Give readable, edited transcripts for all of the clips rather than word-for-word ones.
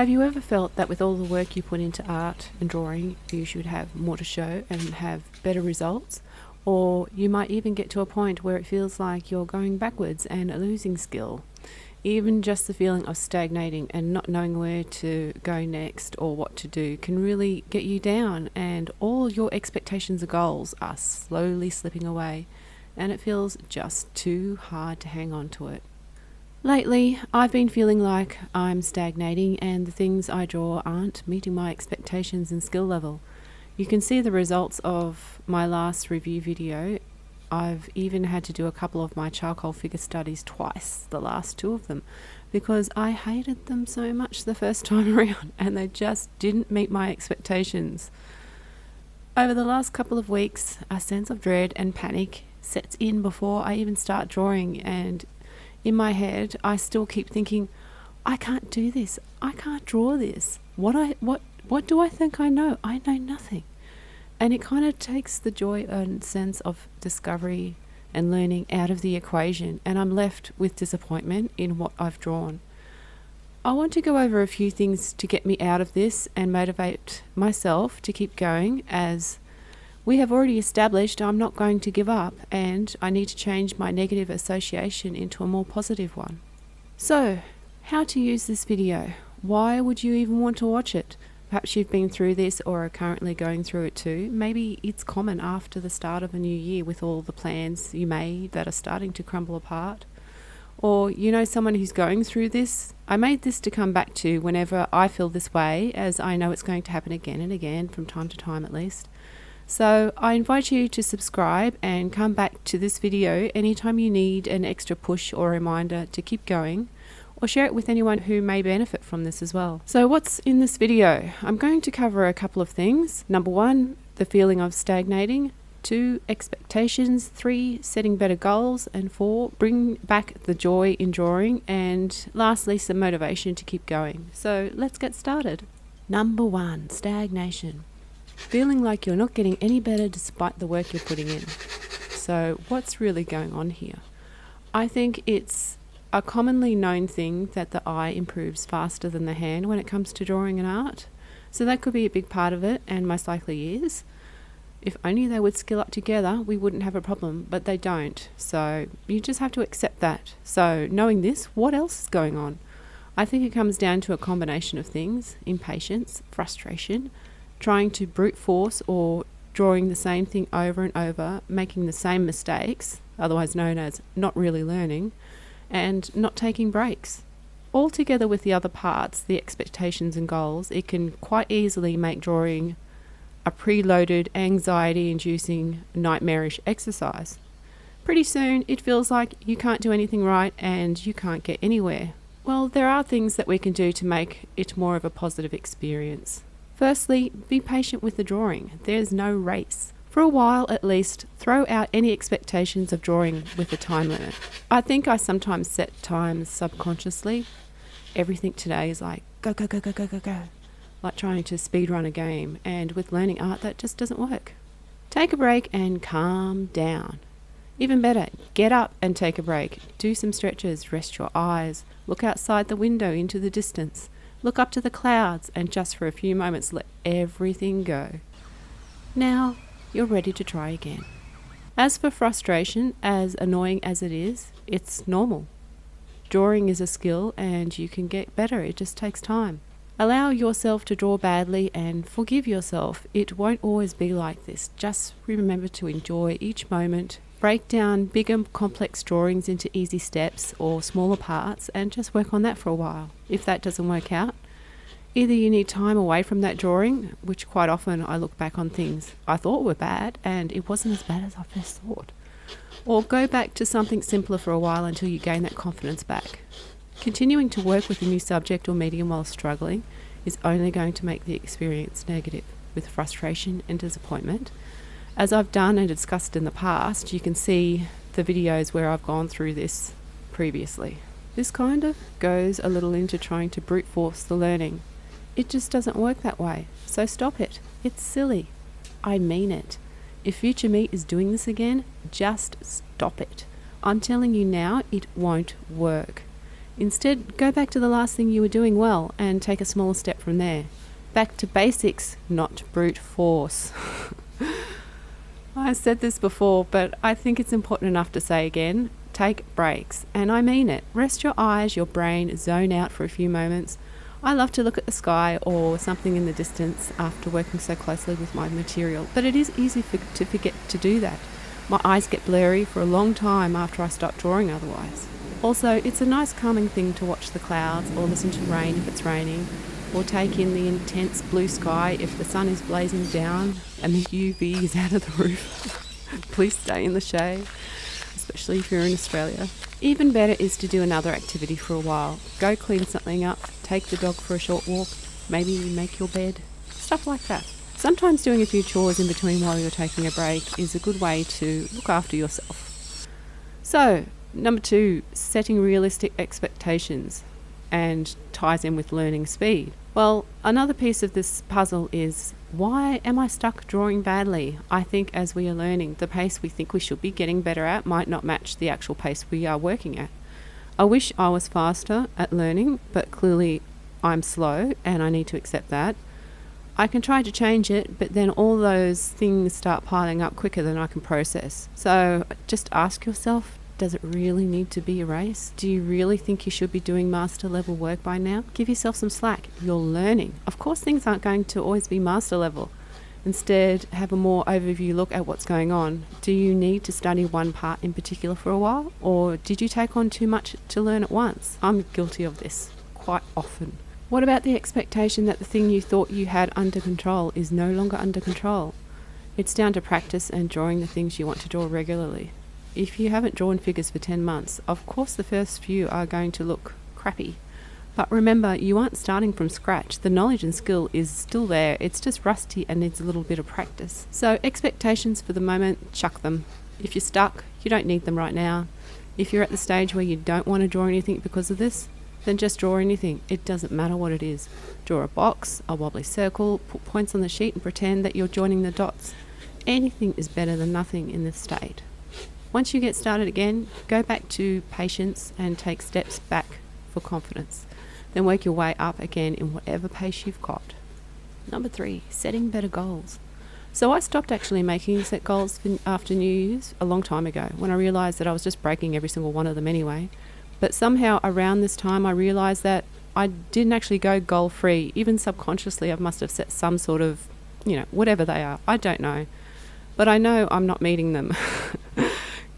Have you ever felt that with all the work you put into art and drawing, you should have more to show and have better results? Or you might even get to a point where it feels like you're going backwards and losing skill. Even just the feeling of stagnating and not knowing where to go next or what to do can really get you down, and all your expectations and goals are slowly slipping away, and it feels just too hard to hang on to it. Lately, I've been feeling like I'm stagnating and the things I draw aren't meeting my expectations and skill level. You can see the results of my last review video. I've even had to do a couple of my charcoal figure studies twice, the last two of them, because I hated them so much the first time around and they just didn't meet my expectations. Over the last couple of weeks, a sense of dread and panic sets in before I even start drawing, and in my head, I still keep thinking, I can't do this. I can't draw this. What do I think I know? I know nothing. And it kind of takes the joy and sense of discovery and learning out of the equation, and I'm left with disappointment in what I've drawn. I want to go over a few things to get me out of this and motivate myself to keep going, as we have already established I'm not going to give up, and I need to change my negative association into a more positive one. So, how to use this video? Why would you even want to watch it? Perhaps you've been through this or are currently going through it too. Maybe it's common after the start of a new year with all the plans you made that are starting to crumble apart. Or you know someone who's going through this. I made this to come back to whenever I feel this way, as I know it's going to happen again and again, from time to time at least. So I invite you to subscribe and come back to this video anytime you need an extra push or reminder to keep going, or share it with anyone who may benefit from this as well. So what's in this video? I'm going to cover a couple of things. Number 1, the feeling of stagnating. 2, expectations. 3, setting better goals. And 4, bring back the joy in drawing. And lastly, some motivation to keep going. So let's get started. Number 1, stagnation. Feeling like you're not getting any better despite the work you're putting in. So what's really going on here? I think it's a commonly known thing that the eye improves faster than the hand when it comes to drawing and art. So that could be a big part of it, and most likely is. If only they would skill up together, we wouldn't have a problem, but they don't. So you just have to accept that. So knowing this, what else is going on? I think it comes down to a combination of things: impatience, frustration, trying to brute force or drawing the same thing over and over, making the same mistakes, otherwise known as not really learning, and not taking breaks. All together with the other parts, the expectations and goals, it can quite easily make drawing a preloaded, anxiety-inducing, nightmarish exercise. Pretty soon it feels like you can't do anything right and you can't get anywhere. Well, there are things that we can do to make it more of a positive experience. Firstly, be patient with the drawing. There's no race. For a while at least, throw out any expectations of drawing with a time limit. I think I sometimes set times subconsciously. Everything today is like, go, go, go, go, go, go, go. Like trying to speed run a game, and with learning art that just doesn't work. Take a break and calm down. Even better, get up and take a break. Do some stretches, rest your eyes, look outside the window into the distance. Look up to the clouds and just for a few moments let everything go. Now you're ready to try again. As for frustration, as annoying as it is, it's normal. Drawing is a skill and you can get better. It just takes time. Allow yourself to draw badly and forgive yourself. It won't always be like this. Just remember to enjoy each moment. Break down bigger, complex drawings into easy steps or smaller parts and just work on that for a while. If that doesn't work out, either you need time away from that drawing, which quite often I look back on things I thought were bad and it wasn't as bad as I first thought, or go back to something simpler for a while until you gain that confidence back. Continuing to work with a new subject or medium while struggling is only going to make the experience negative, with frustration and disappointment. As I've done and discussed in the past, you can see the videos where I've gone through this previously. This kind of goes a little into trying to brute force the learning. It just doesn't work that way, so stop it. It's silly. I mean it. If future me is doing this again, just stop it. I'm telling you now, it won't work. Instead, go back to the last thing you were doing well and take a smaller step from there. Back to basics, not brute force. I said this before, but I think it's important enough to say again. Take breaks, and I mean it. Rest your eyes, your brain, zone out for a few moments. I love to look at the sky or something in the distance after working so closely with my material, but it is easy to forget to do that. My eyes get blurry for a long time after I stop drawing otherwise. Also, it's a nice calming thing to watch the clouds or listen to rain if it's raining, or take in the intense blue sky if the sun is blazing down and the UV is out of the roof. Please stay in the shade, especially if you're in Australia. Even better is to do another activity for a while. Go clean something up, take the dog for a short walk, maybe make your bed, stuff like that. Sometimes doing a few chores in between while you're taking a break is a good way to look after yourself. So, number 2, setting realistic expectations, and ties in with learning speed. Well, another piece of this puzzle is, why am I stuck drawing badly? I think as we are learning, the pace we think we should be getting better at might not match the actual pace we are working at. I wish I was faster at learning, but clearly I'm slow and I need to accept that. I can try to change it, but then all those things start piling up quicker than I can process. So just ask yourself, does it really need to be a race? Do you really think you should be doing master level work by now? Give yourself some slack. You're learning. Of course, things aren't going to always be master level. Instead, have a more overview look at what's going on. Do you need to study one part in particular for a while? Or did you take on too much to learn at once? I'm guilty of this quite often. What about the expectation that the thing you thought you had under control is no longer under control? It's down to practice and drawing the things you want to draw regularly. If you haven't drawn figures for 10 months, of course the first few are going to look crappy. But remember, you aren't starting from scratch. The knowledge and skill is still there. It's just rusty and needs a little bit of practice. So expectations for the moment, chuck them. If you're stuck, you don't need them right now. If you're at the stage where you don't want to draw anything because of this, then just draw anything. It doesn't matter what it is. Draw a box, a wobbly circle, put points on the sheet and pretend that you're joining the dots. Anything is better than nothing in this state. Once you get started again, go back to patience and take steps back for confidence. Then work your way up again in whatever pace you've got. Number 3, setting better goals. So I stopped actually making set goals after New Year's a long time ago when I realised that I was just breaking every single one of them anyway. But somehow around this time I realised that I didn't actually go goal free. Even subconsciously I must have set some sort of, whatever they are. I don't know. But I know I'm not meeting them.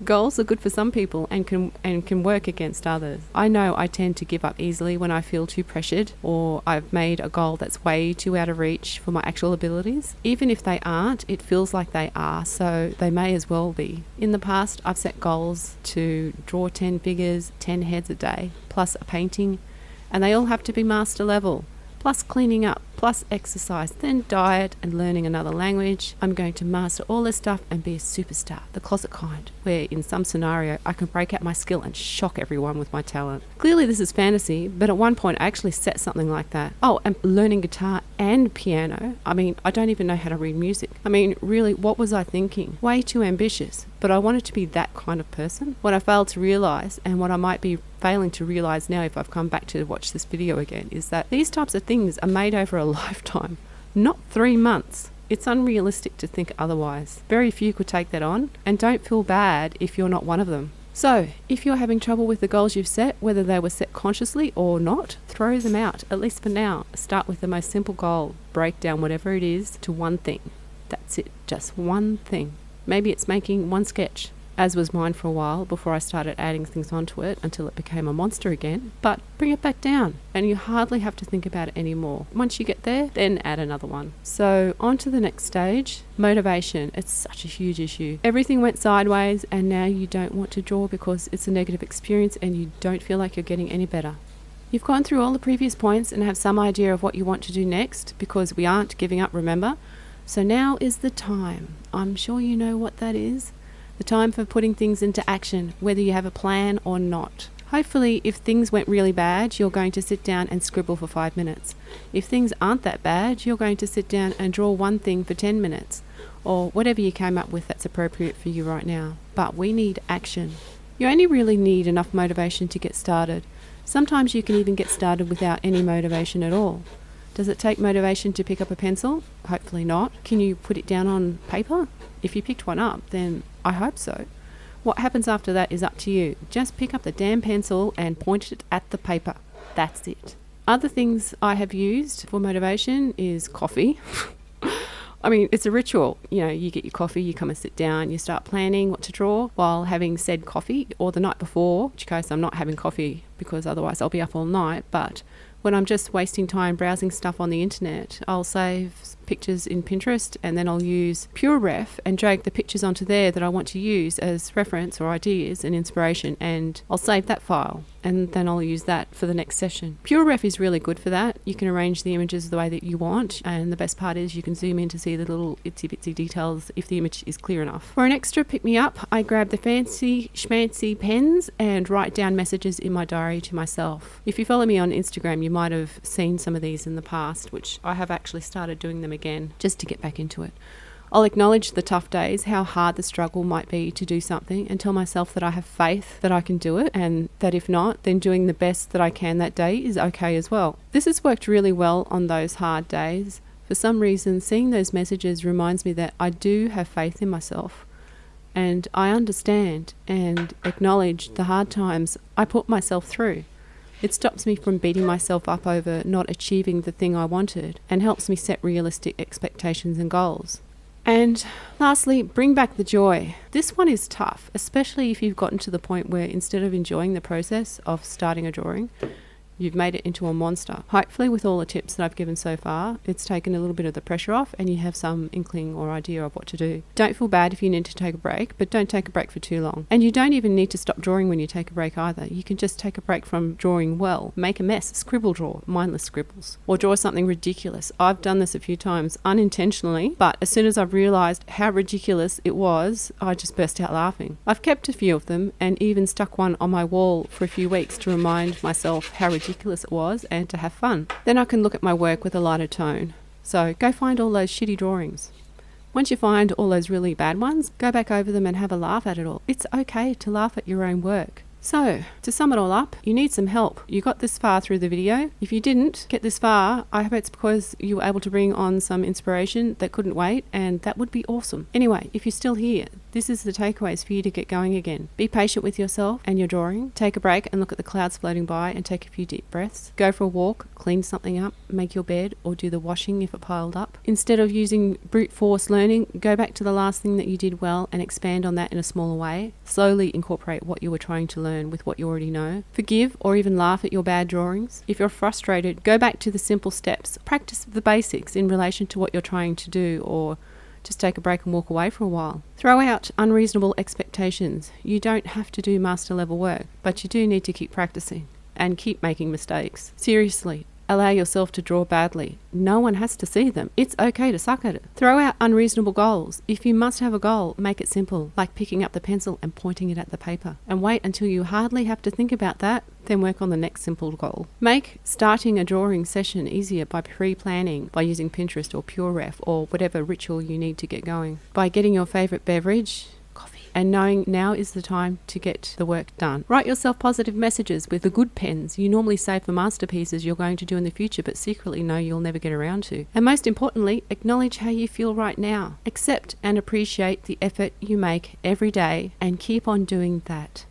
Goals are good for some people and can work against others. I know I tend to give up easily when I feel too pressured or I've made a goal that's way too out of reach for my actual abilities. Even if they aren't, it feels like they are, so they may as well be. In the past, I've set goals to draw 10 figures, 10 heads a day, plus a painting, and they all have to be master level. Plus cleaning up, plus exercise, then diet and learning another language. I'm going to master all this stuff and be a superstar, the closet kind, where in some scenario I can break out my skill and shock everyone with my talent. Clearly this is fantasy, but at one point I actually set something like that. Oh, and learning guitar and piano. I don't even know how to read music. Really, what was I thinking? Way too ambitious. But I wanted to be that kind of person. What I failed to realise, and what I might be failing to realise now if I've come back to watch this video again, is that these types of things are made over a lifetime, not 3 months. It's unrealistic to think otherwise. Very few could take that on, and don't feel bad if you're not one of them. So, if you're having trouble with the goals you've set, whether they were set consciously or not, throw them out, at least for now. Start with the most simple goal. Break down whatever it is to one thing. That's it, just one thing. Maybe it's making one sketch, as was mine for a while before I started adding things onto it until it became a monster again. But bring it back down and you hardly have to think about it anymore. Once you get there, then add another one. So on to the next stage, motivation. It's such a huge issue. Everything went sideways and now you don't want to draw because it's a negative experience and you don't feel like you're getting any better. You've gone through all the previous points and have some idea of what you want to do next because we aren't giving up, remember? So now is the time. I'm sure you know what that is. The time for putting things into action, whether you have a plan or not. Hopefully, if things went really bad, you're going to sit down and scribble for 5 minutes. If things aren't that bad, you're going to sit down and draw one thing for 10 minutes, or whatever you came up with that's appropriate for you right now. But we need action. You only really need enough motivation to get started. Sometimes you can even get started without any motivation at all. Does it take motivation to pick up a pencil? Hopefully not. Can you put it down on paper? If you picked one up, then I hope so. What happens after that is up to you. Just pick up the damn pencil and point it at the paper. That's it. Other things I have used for motivation is coffee. I mean, it's a ritual. You get your coffee, you come and sit down, you start planning what to draw while having said coffee, or the night before, in which case I'm not having coffee because otherwise I'll be up all night. But when I'm just wasting time browsing stuff on the internet, I'll save pictures in Pinterest and then I'll use PureRef and drag the pictures onto there that I want to use as reference or ideas and inspiration, and I'll save that file and then I'll use that for the next session. PureRef is really good for that. You can arrange the images the way that you want, and the best part is you can zoom in to see the little itsy bitsy details if the image is clear enough. For an extra pick-me-up, I grab the fancy schmancy pens and write down messages in my diary to myself. If you follow me on Instagram, you might have seen some of these in the past, which I have actually started doing them again just to get back into it. I'll acknowledge the tough days, how hard the struggle might be to do something, and tell myself that I have faith that I can do it, and that if not, then doing the best that I can that day is okay as well. This has worked really well on those hard days. For some reason, seeing those messages reminds me that I do have faith in myself, and I understand and acknowledge the hard times I put myself through. It stops me from beating myself up over not achieving the thing I wanted, and helps me set realistic expectations and goals. And lastly, bring back the joy. This one is tough, especially if you've gotten to the point where instead of enjoying the process of starting a drawing, you've made it into a monster. Hopefully with all the tips that I've given so far, it's taken a little bit of the pressure off and you have some inkling or idea of what to do. Don't feel bad if you need to take a break, but don't take a break for too long. And you don't even need to stop drawing when you take a break either. You can just take a break from drawing well. Make a mess, scribble draw, mindless scribbles. Or draw something ridiculous. I've done this a few times unintentionally, but as soon as I've realised how ridiculous it was, I just burst out laughing. I've kept a few of them and even stuck one on my wall for a few weeks to remind myself how ridiculous it was and to have fun. Then I can look at my work with a lighter tone. So go find all those shitty drawings. Once you find all those really bad ones, go back over them and have a laugh at it all. It's okay to laugh at your own work. So, to sum it all up, you need some help. You got this far through the video. If you didn't get this far, I hope it's because you were able to bring on some inspiration that couldn't wait, and that would be awesome. Anyway, if you're still here, this is the takeaways for you to get going again. Be patient with yourself and your drawing. Take a break and look at the clouds floating by and take a few deep breaths. Go for a walk, clean something up, make your bed, or do the washing if it piled up. Instead of using brute force learning, go back to the last thing that you did well and expand on that in a smaller way. Slowly incorporate what you were trying to learn with what you already know. Forgive or even laugh at your bad drawings. If you're frustrated, go back to the simple steps. Practice the basics in relation to what you're trying to do, or just take a break and walk away for a while. Throw out unreasonable expectations. You don't have to do master level work, but you do need to keep practicing and keep making mistakes. Seriously, allow yourself to draw badly. No one has to see them. It's okay to suck at it. Throw out unreasonable goals. If you must have a goal, make it simple, like picking up the pencil and pointing it at the paper. And wait until you hardly have to think about that, then work on the next simple goal. Make starting a drawing session easier by pre-planning, by using Pinterest or PureRef or whatever ritual you need to get going. By getting your favourite beverage, coffee, and knowing now is the time to get the work done. Write yourself positive messages with the good pens you normally save for masterpieces you're going to do in the future but secretly know you'll never get around to. And most importantly, acknowledge how you feel right now. Accept and appreciate the effort you make every day and keep on doing that.